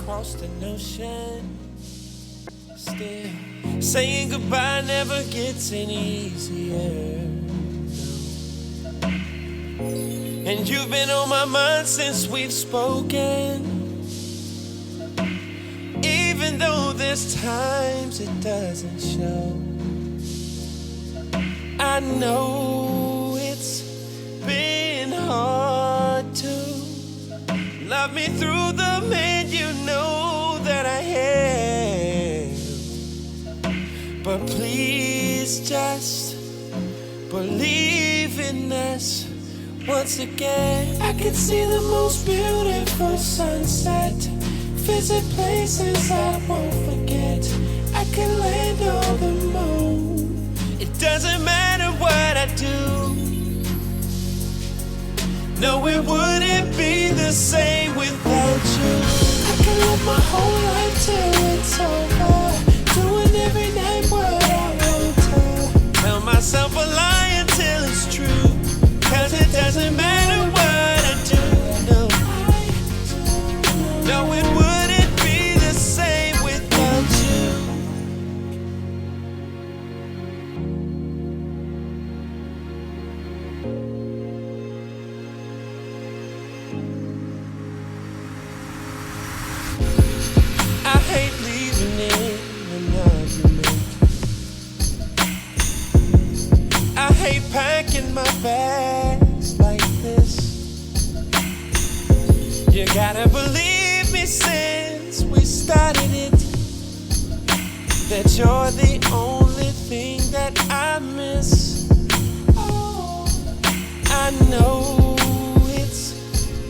across the ocean. Still, saying goodbye never gets any easier. And you've been on my mind since we've spoken. Even though there's times it doesn't show. I know it's been hard to love me through the man you know that I am. But please just believe in us once again. I can see the most beautiful sunset, visit places I won't forget. I can land on the moon. It doesn't matter what I do. No, it wouldn't be the same without you. I can live my whole life till it's over, doing every night what I want to. Tell myself a lie until it's true, 'cause it doesn't matter what I do. No, it wouldn't be the same without you. I hate leaving in an argument. I hate packing my bags like this. You gotta believe me since we started it, that you're the only thing that I miss. Oh, I know it's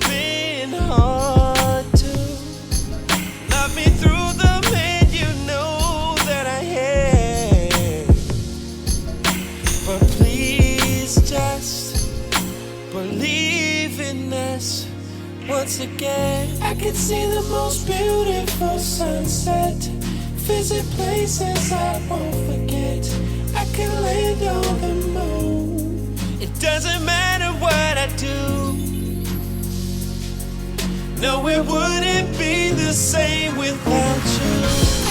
been hard to love me through the man you know that I am. But please just believe in us once again. I can see the most beautiful sunset, visit places I won't forget. I can land on the moon. It doesn't matter what I do. No, it wouldn't be the same without you.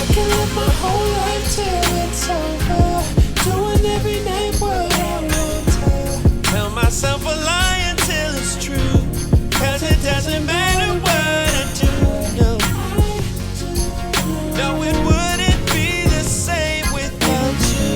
I can live my whole life till it's over, doing every night what I want to. Tell myself a lie until it's true, 'cause it doesn't matter what I do. No, it wouldn't be the same without you.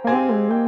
Oh.